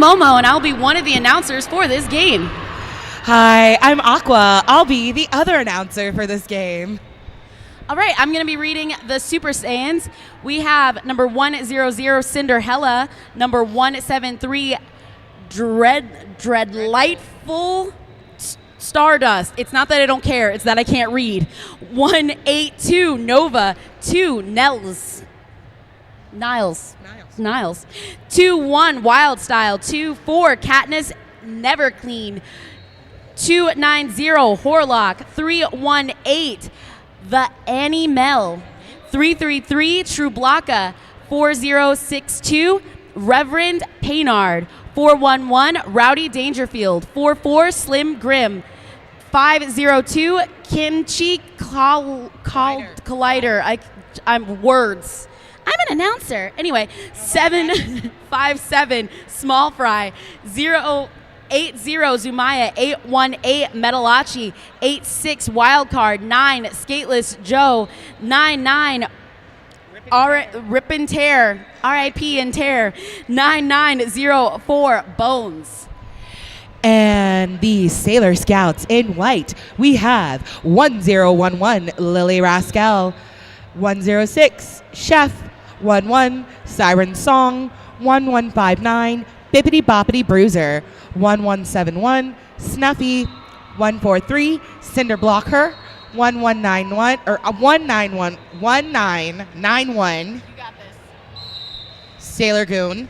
Momo, and I'll be one of the announcers for this game. Hi, I'm Aqua. I'll be the other announcer for this game. All right, I'm going to be reading the Super Saiyans. We have number 100, Cinderella, number 173, Dreadlightful Stardust. It's not that I don't care, it's that I can't read. 182, Nova, 2, Niles. 2-1, Wild Style. 2-4, Katniss, Never Clean. 290, Horlock. 318, The Annie Mel. 333, True Blocka. 4062, Reverend Paynard. 411, Rowdy Dangerfield. 44, Slim Grim. 502, Kimchi Collider. I'm words. I'm an announcer. Anyway, 757, Small Fry. 080, Zumaya. 818, Metalachi. 86, Wildcard. 9, Skateless Joe. 99, Rip and Tear. R.I.P. and Tear. 9904, Bones. And the Sailor Scouts in white, we have 1011, Lily Rascal. 106, Chef. 11, Siren Song. 1159, Bippity Boppity Bruiser. 1171, Snuffy. 143, Cinder Blocker. 1191 or 1991. You got this. Sailor Goon.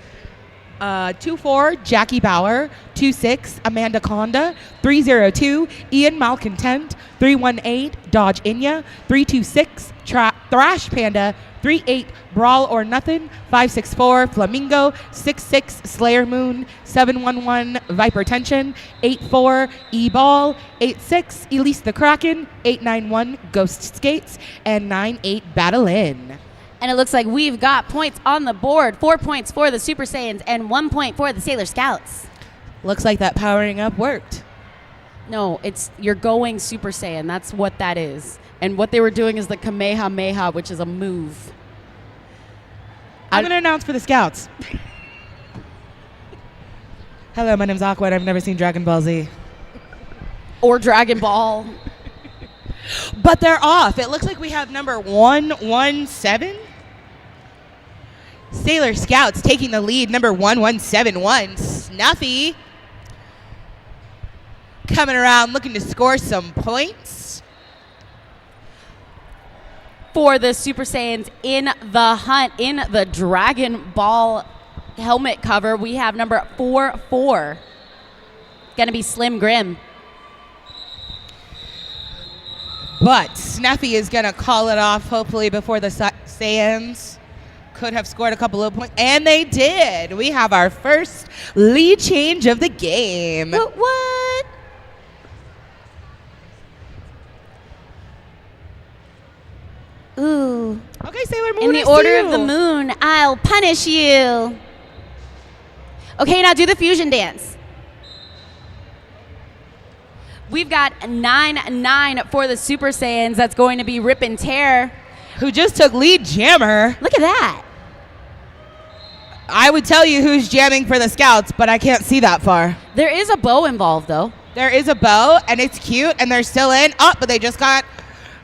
24, Jackie Bauer. 26, Amanda Conda. 302, Ian Malcontent. 318, Dodge Inya. 326, Thrash Panda. 38, Brawl or Nothing. 564, Flamingo. 66, Slayer Moon. 711, Viper Tension. 84, E-Ball. 86, Elise the Kraken. 891, Ghost Skates. And 98, Battle In. And it looks like we've got points on the board. 4 points for the Super Saiyans and 1 point for the Sailor Scouts. Looks like that powering up worked. No, you're going Super Saiyan. That's what that is. And what they were doing is the Kamehameha, which is a move. I'm going to announce for the Scouts. Hello, my name's Aqua, and I've never seen Dragon Ball Z. Or Dragon Ball. But they're off. It looks like we have number 117. Sailor Scouts taking the lead. Number 1171, Snuffy. Coming around looking to score some points. For the Super Saiyans in the hunt, in the Dragon Ball helmet cover, we have number 44. Gonna be Slim Grim. But Snuffy is going to call it off, hopefully, before the Saiyans could have scored a couple of points. And they did. We have our first lead change of the game. What? Ooh. Okay, Sailor Moon. In the order of the moon, I'll punish you. Okay, now do the fusion dance. We've got 9-9 for the Super Saiyans. That's going to be Rip and Tear. Who just took lead jammer. Look at that. I would tell you who's jamming for the Scouts, but I can't see that far. There is a bow involved, though. There is a bow, and it's cute, and they're still in. Oh, but they just got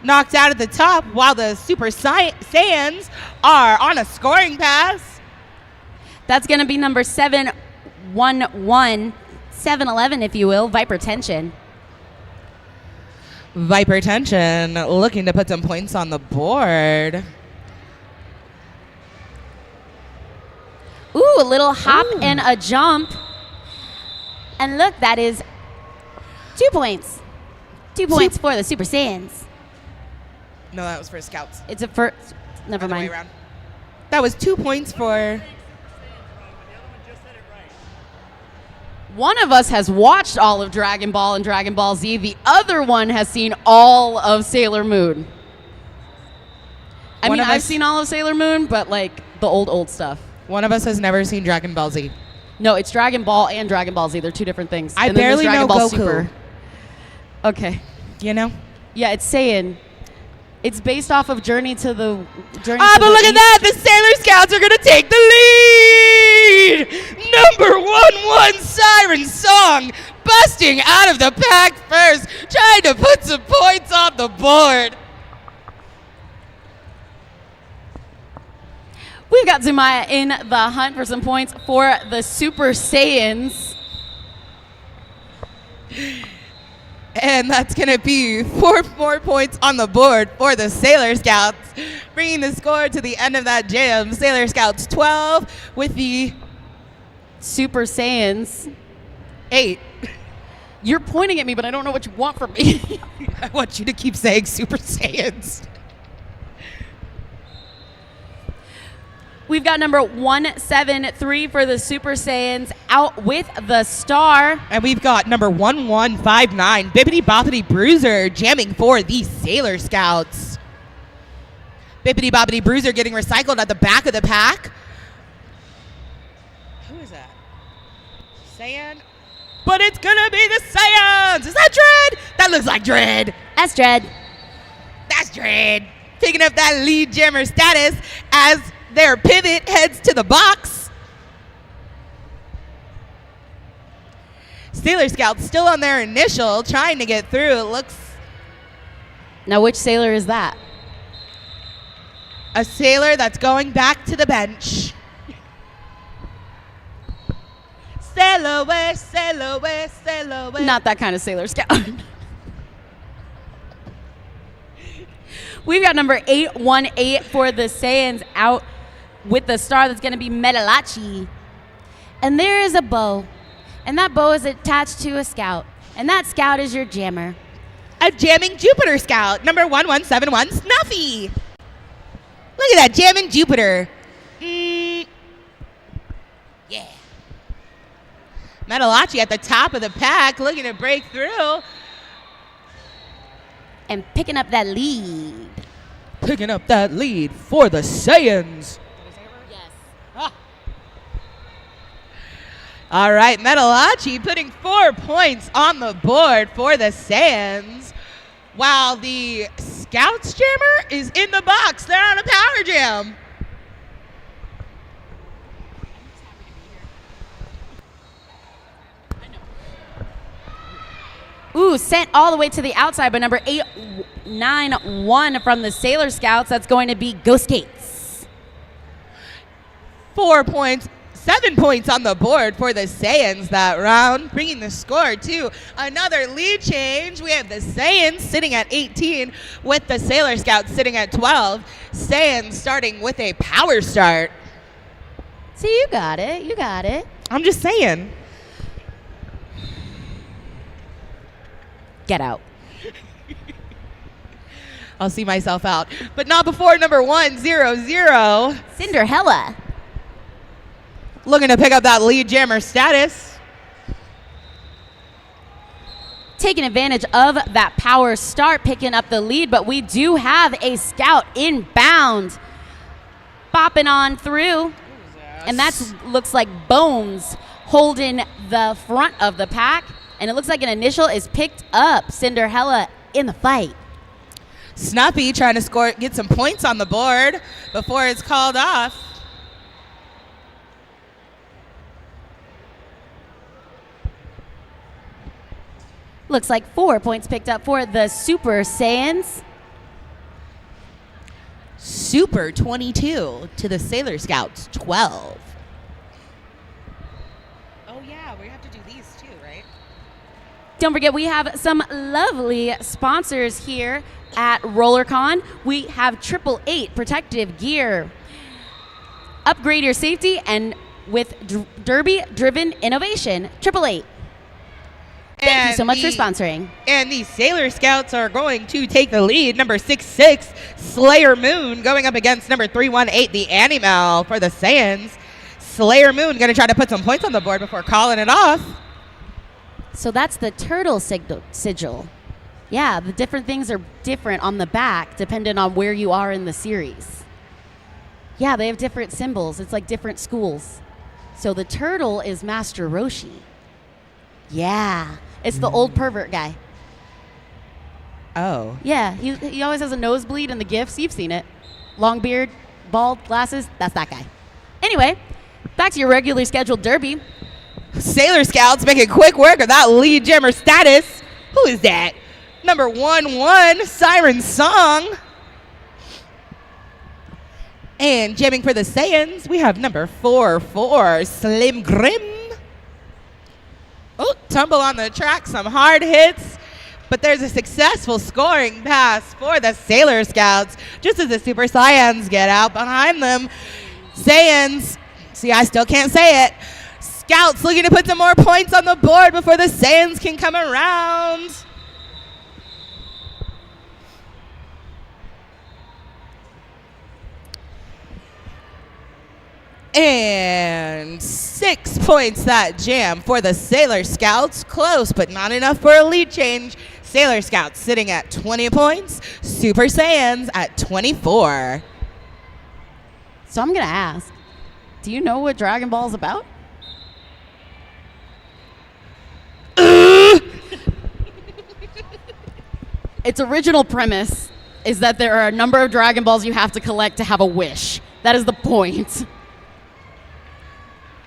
knocked out at the top while the Super Saiyans are on a scoring pass. That's going to be number 711, 711, if you will, Viper Tension. Viper Tension looking to put some points on the board. Ooh, a little hop and a jump. And look, that is 2 points. 2 points for the Super Saiyans. No, that was for Scouts. It's a first. Never Other mind. way around. That was 2 points for... One of us has watched all of Dragon Ball and Dragon Ball Z. The other one has seen all of Sailor Moon. I've seen all of Sailor Moon, but like the old stuff. One of us has never seen Dragon Ball Z. No, it's Dragon Ball and Dragon Ball Z. They're two different things. I and then barely there's Dragon know Ball Goku. Super. Okay. You know? Yeah, it's Saiyan. It's based off of Journey to the Journey. Ah, to but the look at East. that! The Sailor Scouts are gonna take the lead. Number 1 Siren Song busting out of the pack first, trying to put some points on the board. We've got Zumaya in the hunt for some points for the Super Saiyans. And that's going to be 4 more points on the board for the Sailor Scouts, bringing the score to the end of that jam. Sailor Scouts 12 with the Super Saiyans 8. You're pointing at me, but I don't know what you want from me. I want you to keep saying Super Saiyans. We've got number 173 for the Super Saiyans out with the star. And we've got number 1159, Bibbidi Bobbidi Bruiser, jamming for the Sailor Scouts. Bibbidi Bobbidi Bruiser getting recycled at the back of the pack. Who is that? Saiyan? But it's gonna be the Saiyans! Is that Dread? That looks like Dread. That's Dread. That's Dread. Picking up that lead jammer status as their pivot heads to the box. Sailor Scouts still on their initial, trying to get through. It looks Now, which sailor is that? a sailor that's going back to the bench. Sail away, sail away, sail away. Not that kind of Sailor Scout. We've got number 818 for the Saiyans out with the star. That's going to be Metalachi. And there is a bow. And that bow is attached to a scout. And that scout is your jammer. A jamming Jupiter Scout, number 1171, Snuffy. Look at that, jamming Jupiter. Yeah. Metalachi at the top of the pack, looking to break through. And picking up that lead. Picking up that lead for the Saiyans. Yes. All right, Metalachi putting 4 points on the board for the Saiyans, while the Scouts jammer is in the box. They're on a power jam. Ooh, sent all the way to the outside by number 891 from the Sailor Scouts. That's going to be Ghost Gates. 4 points, 7 points on the board for the Saiyans that round, bringing the score to another lead change. We have the Saiyans sitting at 18 with the Sailor Scouts sitting at 12. Saiyans starting with a power start. See, you got it. You got it. I'm just saying. Get out. I'll see myself out. But not before number 100. Cinderella. Looking to pick up that lead jammer status. Taking advantage of that power start, picking up the lead, but we do have a scout inbound. Bopping on through. And that looks like Bones holding the front of the pack. And it looks like an initial is picked up. Cinderella in the fight. Snuffy trying to get some points on the board before it's called off. Looks like 4 points picked up for the Super Saiyans. Super 22 to the Sailor Scouts 12. Oh yeah, we have to do these too, right? Don't forget, we have some lovely sponsors here at RollerCon. We have 888 protective gear. Upgrade your safety and with Derby-driven innovation. 888. Thank you so much for sponsoring. And the Sailor Scouts are going to take the lead. Number 66, Slayer Moon, going up against number 318, the Animal for the Saiyans. Slayer Moon going to try to put some points on the board before calling it off. So that's the turtle sigil. Yeah, the different things are different on the back depending on where you are in the series. Yeah, they have different symbols. It's like different schools. So the turtle is Master Roshi. Yeah, it's the old pervert guy. Oh. Yeah, he always has a nosebleed in the GIFs. You've seen it. Long beard, bald, glasses. That's that guy. Anyway, back to your regularly scheduled derby. Sailor Scouts making quick work of that lead jammer status. Who is that? Number 1-1, Siren Song. And jamming for the Saiyans, we have number 4-4, Slim Grim. Oh, tumble on the track, some hard hits. But there's a successful scoring pass for the Sailor Scouts just as the Super Saiyans get out behind them. Saiyans, see, I still can't say it. Scouts looking to put some more points on the board before the Saiyans can come around. And 6 points that jam for the Sailor Scouts. Close, but not enough for a lead change. Sailor Scouts sitting at 20 points. Super Saiyans at 24. So I'm going to ask, do you know what Dragon Ball is about? Its original premise is that there are a number of Dragon Balls you have to collect to have a wish. That is the point.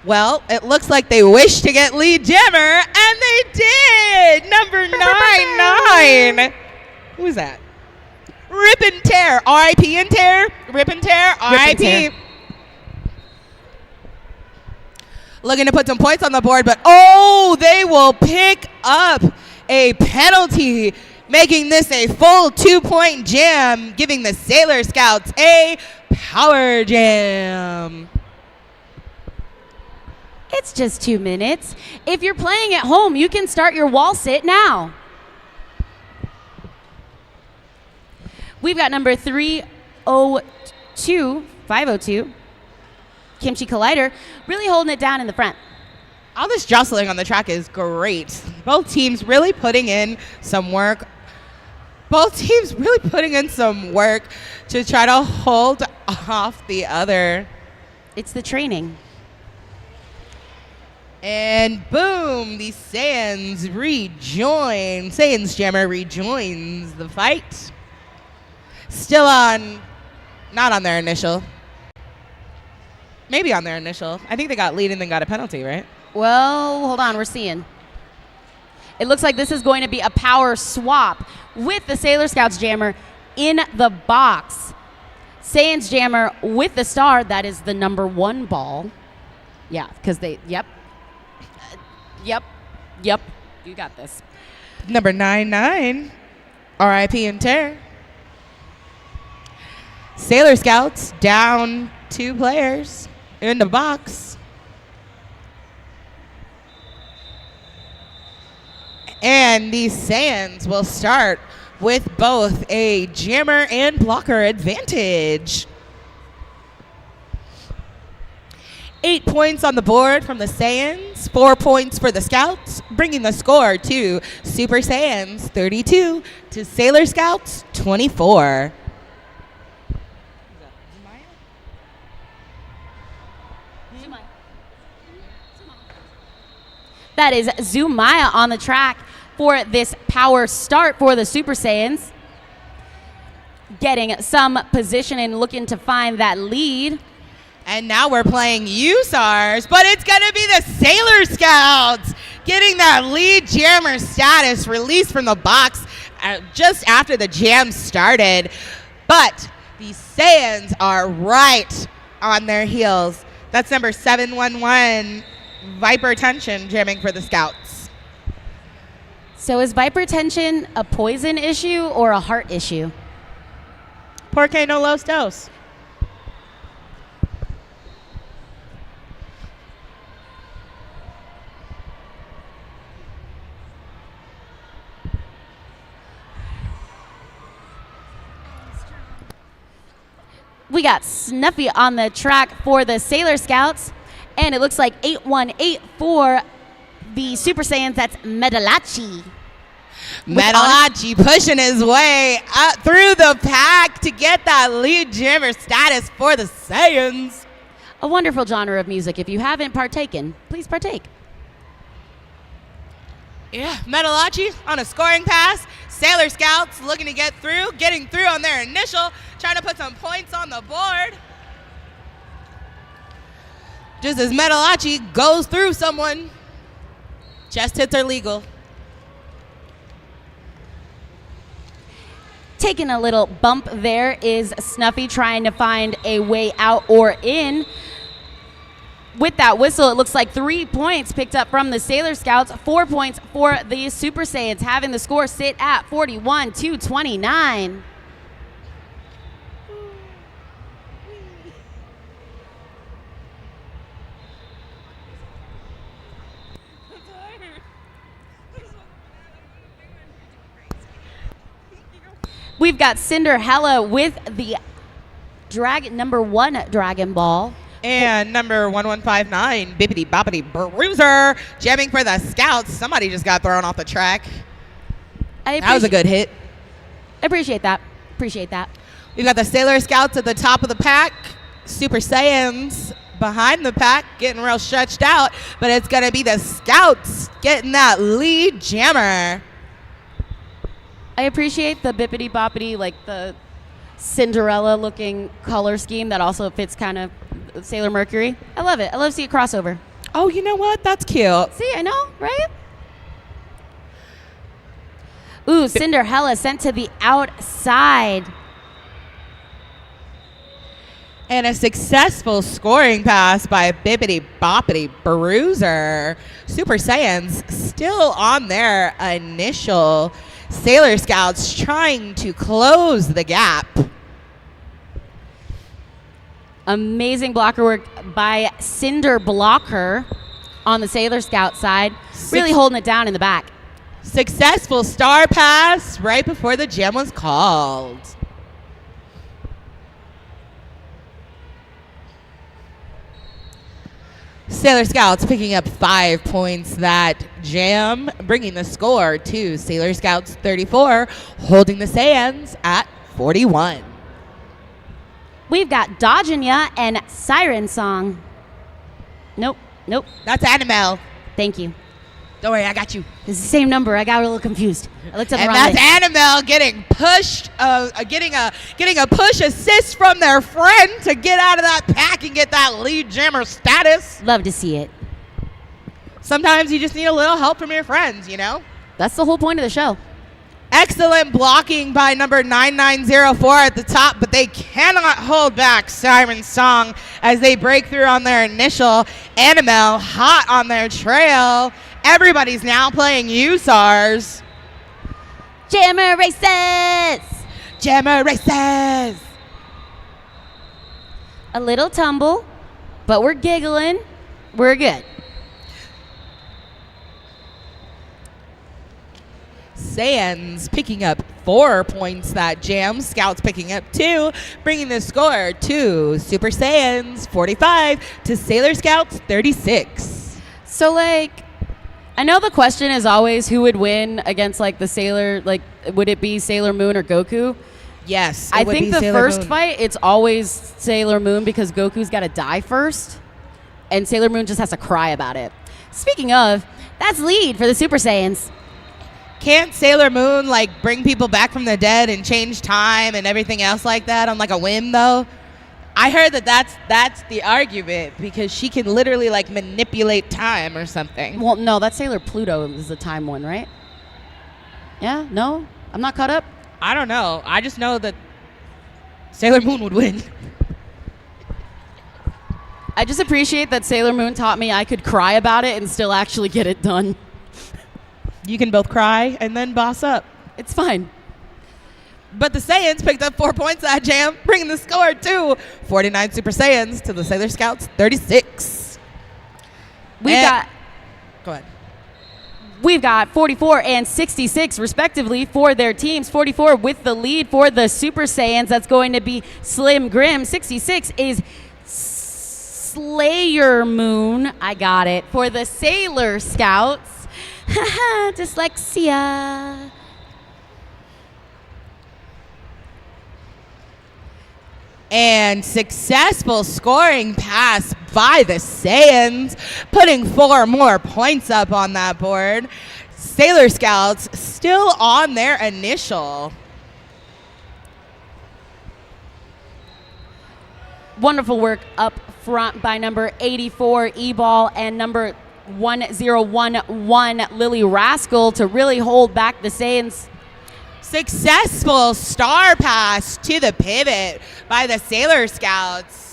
Well, it looks like they wish to get lead jammer, and they did! Number 9-9. Who is that? Rip and Tear. R.I.P. and Tear. Rip and Tear. R.I.P. Looking to put some points on the board, but oh, they will pick up a penalty, making this a full 2-point jam, giving the Sailor Scouts a power jam. It's just 2 minutes. If you're playing at home, you can start your wall sit now. We've got number 502, Kimchi Collider, really holding it down in the front. All this jostling on the track is great. Both teams really putting in some work. Both teams really putting in some work to try to hold off the other. It's the training. And boom, the Saiyans rejoin. Saiyans Jammer rejoins the fight. Still not on their initial. Maybe on their initial. I think they got lead and then got a penalty, right? Well, hold on, we're seeing. It looks like this is going to be a power swap with the Sailor Scouts Jammer in the box. Saiyans Jammer with the star, that is the number 1 ball. Yeah, because Yep, you got this. Number 9-9, R.I.P. and Tear. Sailor Scouts down 2 players in the box. And the Saiyans will start with both a jammer and blocker advantage. 8 points on the board from the Saiyans, 4 points for the Scouts, bringing the score to Super Saiyans 32 to Sailor Scouts 24. That is Zumaya on the track for this power start for the Super Saiyans. Getting some position and looking to find that lead. And now we're playing USARs, but it's going to be the Sailor Scouts getting that lead jammer status released from the box just after the jam started. But the Saiyans are right on their heels. That's number 711, Viper Tension, jamming for the Scouts. So is hypertension a poison issue or a heart issue? Porque no los dos. We got Snuffy on the track for the Sailor Scouts, and it looks like 818 for the Super Saiyans. That's Metalachi. Metalachi pushing his way up through the pack to get that lead jammer status for the Saiyans. A wonderful genre of music. If you haven't partaken, please partake. Yeah, Metalachi on a scoring pass. Sailor Scouts looking to getting through on their initial, trying to put some points on the board. Just as Metalachi goes through someone, chest hits are legal. Taking a little bump there is Snuffy trying to find a way out or in. With that whistle, it looks like 3 points picked up from the Sailor Scouts, 4 points for the Super Saiyans, having the score sit at 41-29. We've got Cinderella with the number 1 Dragon Ball. And number 1159, Bippity Boppity Bruiser, jamming for the Scouts. Somebody just got thrown off the track. That was a good hit. Appreciate that. Appreciate that. We've got the Sailor Scouts at the top of the pack. Super Saiyans behind the pack, getting real stretched out. But it's going to be the Scouts getting that lead jammer. I appreciate the bippity boppity, like the Cinderella looking color scheme that also fits kind of Sailor Mercury. I love it. I love to see a crossover. Oh, you know what? That's cute. See, I know, right? Ooh, Cinderella sent to the outside. And a successful scoring pass by Bippity Boppity Bruiser. Super Saiyans still on their initial. Sailor Scouts trying to close the gap. Amazing blocker work by Cinder Blocker on the Sailor Scout side. Really holding it down in the back. Successful star pass right before the jam was called. Sailor Scouts picking up 5 points that jam, bringing the score to Sailor Scouts 34, holding the Saiyans at 41. We've got Dodgin' Ya and Siren Song. Nope. That's Animal. Thank you. Don't worry, I got you. It's the same number. I got a little confused. I looked up the And wrong that's list. Animal getting pushed, getting a push assist from their friend to get out of that pack and get that lead jammer status. Love to see it. Sometimes you just need a little help from your friends, you know? That's the whole point of the show. Excellent blocking by number 9904 at the top, but they cannot hold back Siren Song as they break through on their initial. Animal hot on their trail. Everybody's now playing USARs. Jammer Races! Jammer Races! A little tumble, but we're giggling. We're good. Saiyans picking up 4 points that jam. Scouts picking up 2, bringing the score to Super Saiyans 45 to Sailor Scouts 36. So, like, I know the question is always who would win against, like, the Sailor, like, would it be Sailor Moon or Goku? Yes, I think the first fight, it's always Sailor Moon because Goku's got to die first, and Sailor Moon just has to cry about it. Speaking of, that's lead for the Super Saiyans. Can't Sailor Moon, like, bring people back from the dead and change time and everything else like that on, like, a whim, though? I heard that's the argument because she can literally, like, manipulate time or something. Well, no, that's Sailor Pluto is the time one, right? Yeah? No? I'm not caught up? I don't know. I just know that Sailor Moon would win. I just appreciate that Sailor Moon taught me I could cry about it and still actually get it done. You can both cry and then boss up. It's fine. But the Saiyans picked up 4 points that jam, bringing the score to 49 Super Saiyans to the Sailor Scouts 36. Go ahead. We've got 44 and 66 respectively for their teams. 44 with the lead for the Super Saiyans. That's going to be Slim Grim. 66 is Slayer Moon. I got it. For the Sailor Scouts. Haha, dyslexia. And successful scoring pass by the Saiyans, putting 4 more points up on that board. Sailor Scouts still on their initial. Wonderful work up front by number 84 E-Ball and number 1011 Lily Rascal to really hold back the Saiyans. Successful star pass to the pivot by the Sailor Scouts.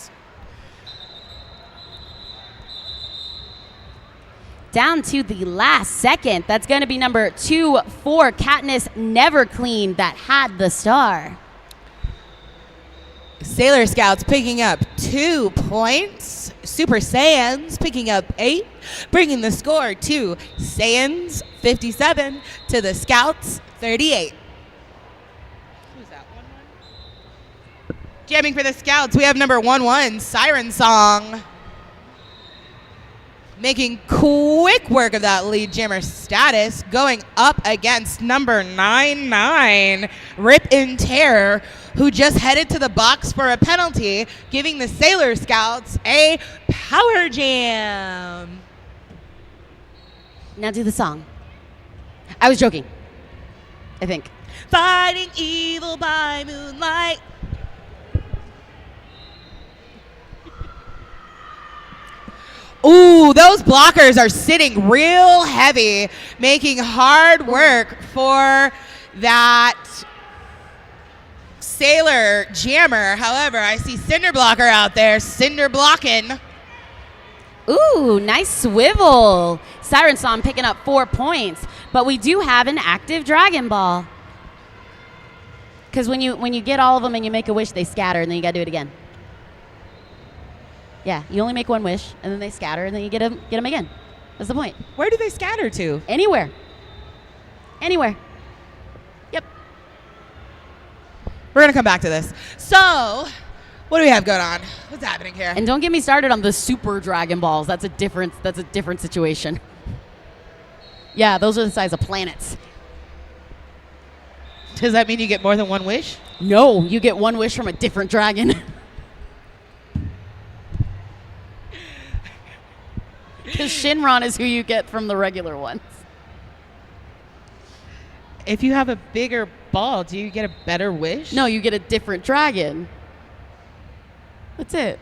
Down to the last second. That's going to be number 24 Katniss Neverclean that had the star. Sailor Scouts picking up 2 points. Super Saiyans picking up 8, bringing the score to Saiyans 57 to the Scouts 38. Who's that? 1-1? Jamming for the Scouts, we have number 11 Siren Song. Making quick work of that lead jammer status, going up against number 99 Rip in Terror, who just headed to the box for a penalty, giving the Sailor Scouts a power jam. Now do the song. I was joking, I think. Fighting evil by moonlight. Ooh, those blockers are sitting real heavy, making hard work for that Sailor jammer. However, I see Cinder Blocker out there, Cinder blocking. Ooh, nice swivel. Siren Song picking up 4 points, but we do have an active Dragon Ball. Because when you get all of them and you make a wish, they scatter, and then you got to do it again. Yeah, you only make one wish, and then they scatter, and then you get them again. That's the point. Where do they scatter to? Anywhere. Anywhere. Yep. We're going to come back to this. So, what do we have going on? What's happening here? And don't get me started on the Super Dragon Balls. That's a different situation. Yeah, those are the size of planets. Does that mean you get more than one wish? No, you get one wish from a different dragon. Because Shinron is who you get from the regular ones. If you have a bigger ball, do you get a better wish? No, you get a different dragon. That's it.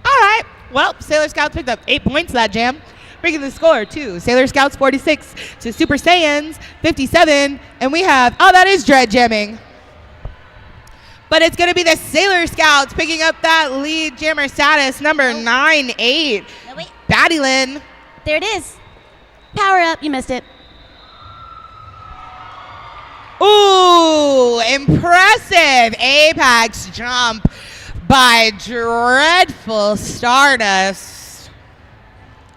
All right. Well, Sailor Scouts picked up 8 points that jam, bringing the score to Sailor Scouts 46 to Super Saiyans 57. And we have, oh, that is Dread jamming. But it's going to be the Sailor Scouts picking up that lead jammer status, number 9-8. No, wait. Battylin. There it is. Power up. You missed it. Ooh, impressive apex jump by Dreadful Stardust.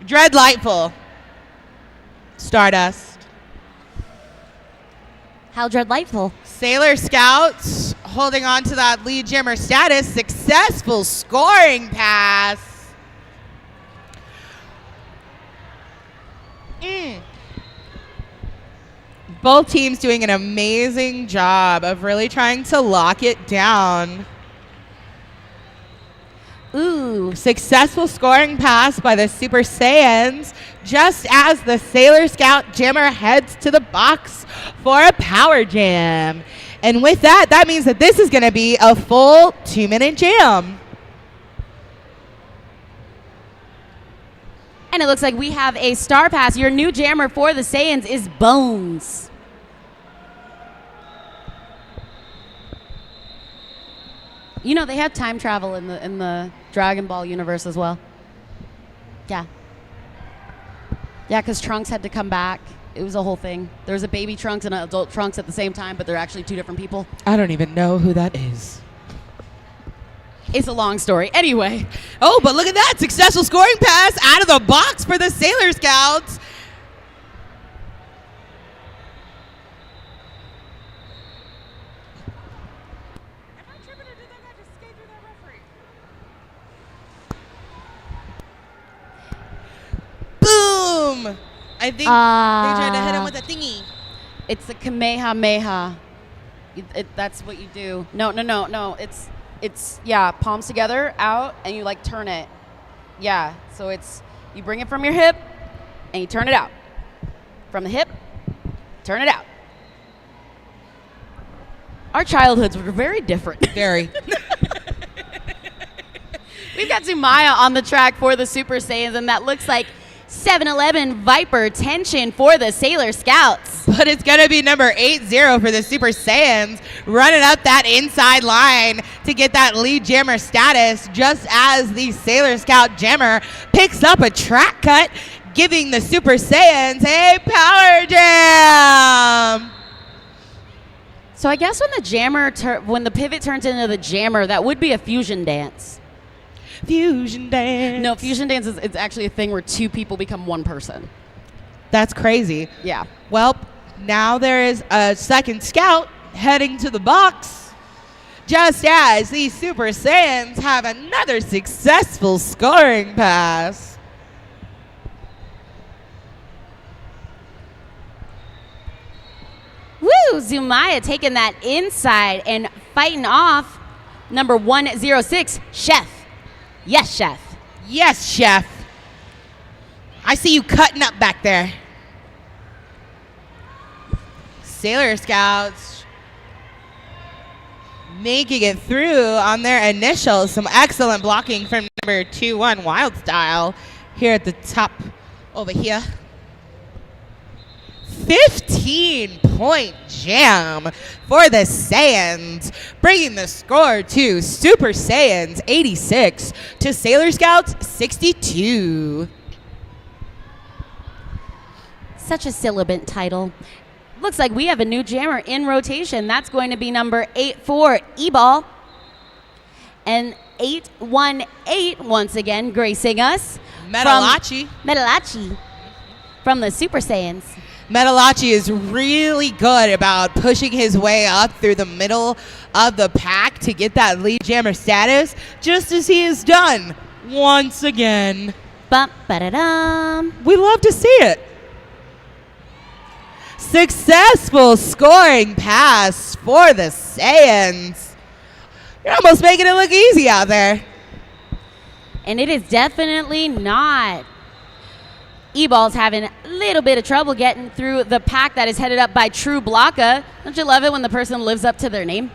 Dreadlightful Stardust. How dreadlightful. Sailor Scouts holding on to that lead jammer status. Successful scoring pass. Both teams doing an amazing job of really trying to lock it down. Ooh, successful scoring pass by the Super Saiyans just as the Sailor Scout jammer heads to the box for a power jam. And with that, that means that this is going to be a full 2-minute jam. And it looks like we have a star pass. Your new jammer for the Saiyans is Bones. You know, they have time travel in the Dragon Ball universe as well. Yeah. Yeah, because Trunks had to come back. It was a whole thing. There was a baby Trunks and an adult Trunks at the same time, but they're actually two different people. I don't even know who that is. It's a long story. Anyway. Oh, but look at that. Successful scoring pass out of the box for the Sailor Scouts. Am I tripping or did that guy just skate through that referee? Boom. I think they tried to hit him with a thingy. It's the Kamehameha. That's what you do. No. It's yeah, palms together, out, and you like turn it. Yeah, so it's, you bring it from your hip, and you turn it out. from the hip, turn it out. Our childhoods were very different. Very. We've got Zumaya on the track for the Super Saiyans, and that looks like 7-Eleven Viper Tension for the Sailor Scouts. But it's going to be number 80 for the Super Saiyans, running up that inside line to get that lead jammer status, just as the Sailor Scout jammer picks up a track cut, giving the Super Saiyans a power jam. So I guess when the pivot turns into the jammer, that would be a fusion dance. Fusion dance. No, fusion dance is it's actually a thing where two people become one person. That's crazy. Yeah. Well, now there is a second scout heading to the box, just as the Super Saiyans have another successful scoring pass. Woo! Zumaya taking that inside and fighting off number 106, Chef. Yes, Chef. Yes, Chef. I see you cutting up back there. Sailor Scouts making it through on their initials. Some excellent blocking from number 21, Wild Style, here at the top over here. 15-point jam for the Saiyans, bringing the score to Super Saiyans 86 to Sailor Scouts 62. Such a sibilant title. Looks like we have a new jammer in rotation. That's going to be number 84, E-Ball. And 818, once again, gracing us. Metalachi. From the Super Saiyans. Metalachi is really good about pushing his way up through the middle of the pack to get that lead jammer status, just as he has done once again. Bum-ba-da-dum. We love to see it. Successful scoring pass for the Saiyans. You're almost making it look easy out there. And it is definitely not. E-Ball's having a little bit of trouble getting through the pack that is headed up by True Blocka. Don't you love it when the person lives up to their name?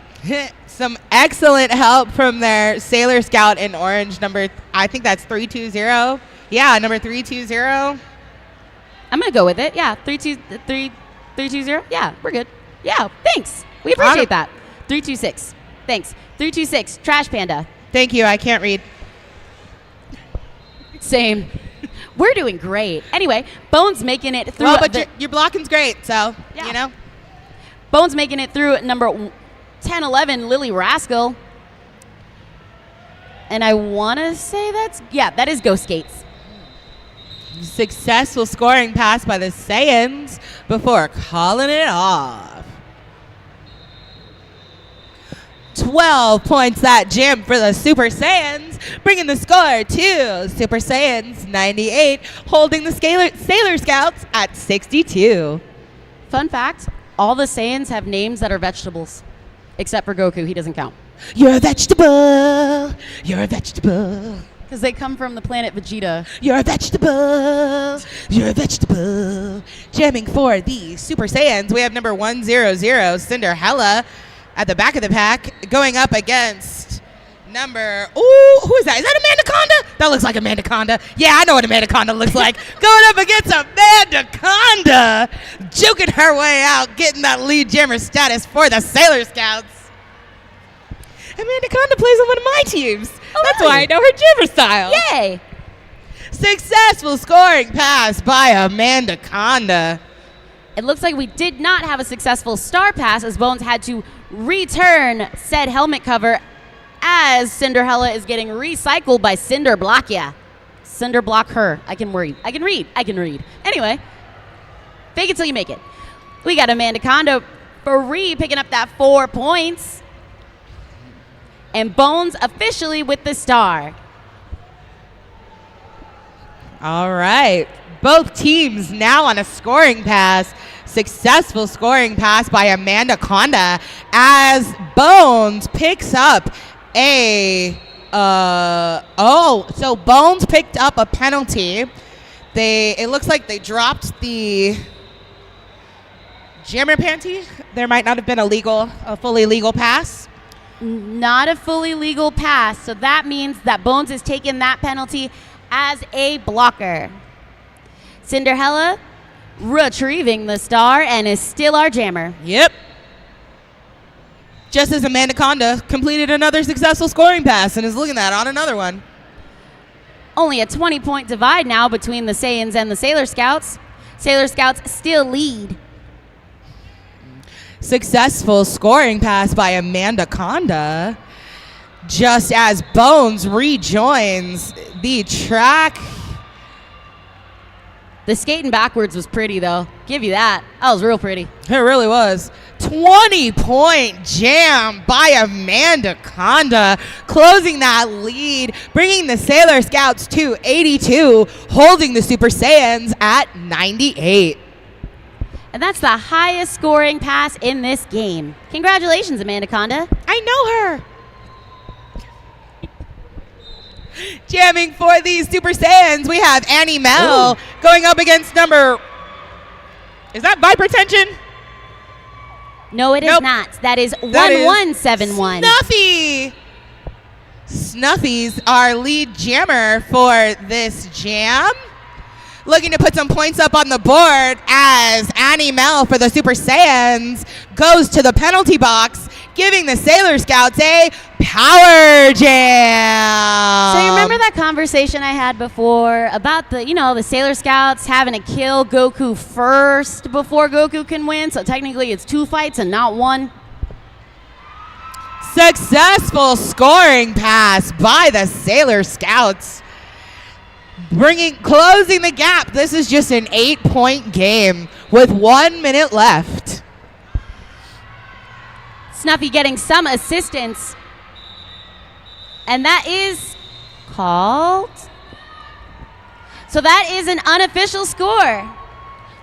Some excellent help from their Sailor Scout in orange, number, I think that's 320. Yeah, number 320. I'm going to go with it. Yeah, 320. Yeah, we're good. Yeah, thanks. We appreciate that. 326. Thanks. 326, Trash Panda. Thank you. I can't read. Same. We're doing great. Anyway, Bones making it through. Well, but your blocking's great, so, yeah. you know. Bones making it through number 1011, Lily Rascal. And I want to say that is Ghost Gates. Successful scoring pass by the Saiyans before calling it off. 12 points that jam for the Super Saiyans, bringing the score to Super Saiyans 98, holding the Sailor Scouts at 62. Fun fact, all the Saiyans have names that are vegetables, except for Goku. He doesn't count. You're a vegetable. You're a vegetable. Because they come from the planet Vegeta. You're a vegetable. You're a vegetable. Jamming for the Super Saiyans, we have number 100, Cinderella, at the back of the pack, going up against number, who is that? Is that Amandaconda? That looks like Amandaconda. Yeah, I know what Amandaconda looks like. Going up against Amandaconda, juking her way out, getting that lead jammer status for the Sailor Scouts. Amandaconda plays on one of my teams. That's why I know her jammer style. Yay! Successful scoring pass by Amandaconda. It looks like we did not have a successful star pass, as Bones had to return said helmet cover as Cinderella is getting recycled by Cinder Block. Yeah. Cinder Block her. I can read. Anyway, fake it till you make it. We got Amandaconda free picking up that 4 points. And Bones officially with the star. All right. Both teams now on a scoring pass. Successful scoring pass by Amandaconda as Bones picks up so Bones picked up a penalty. It looks like they dropped the Jammer panty. There might not have been a fully legal pass. Not a fully legal pass, so that means that Bones is taking that penalty as a blocker. Cinderella retrieving the star and is still our jammer. Yep. Just as Amanda Conda completed another successful scoring pass and is looking at on another one. Only a 20-point divide now between the Saiyans and the Sailor Scouts. Sailor Scouts still lead. Successful scoring pass by Amanda Conda. Just as Bones rejoins the track. The skating backwards was pretty, though. Give you that. That was real pretty. It really was. 20-point jam by Amanda Conda, closing that lead, bringing the Sailor Scouts to 82, holding the Super Saiyans at 98. And that's the highest scoring pass in this game. Congratulations, Amanda Conda. I know her. Jamming for these Super Saiyans, we have Annie Mel going up against number... Is that Hypertension? No, it is not. That is 1171. Snuffy! Snuffy's our lead jammer for this jam. Looking to put some points up on the board as Annie Mel for the Super Saiyans goes to the penalty box, giving the Sailor Scouts a power jam. So you remember that conversation I had before about the Sailor Scouts having to kill Goku first before Goku can win? So technically it's 2 fights and not 1. Successful scoring pass by the Sailor Scouts. Closing the gap. This is just an 8-point game with 1 minute left. Snuffy getting some assistance. And that is called. So that is an unofficial score.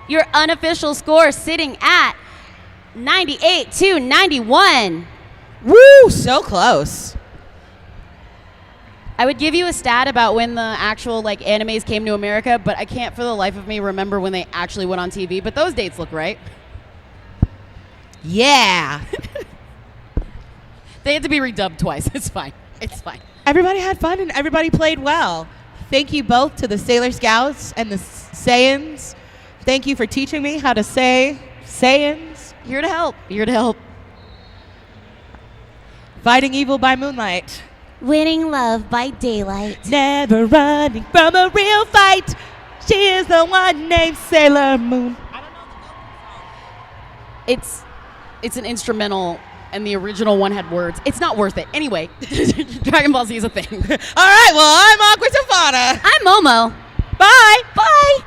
Your unofficial score sitting at 98-91. Woo, so close. I would give you a stat about when the actual animes came to America, but I can't for the life of me remember when they actually went on TV, but those dates look right. Yeah. They had to be redubbed twice. It's fine. It's fine. Everybody had fun and everybody played well. Thank you both to the Sailor Scouts and the Saiyans. Thank you for teaching me how to say Saiyans. Here to help. Here to help. Fighting evil by moonlight. Winning love by daylight. Never running from a real fight. She is the one named Sailor Moon. It's an instrumental, and the original one had words. It's not worth it. Anyway, Dragon Ball Z is a thing. All right, well, I'm Aqua Tafana. I'm Momo. Bye. Bye.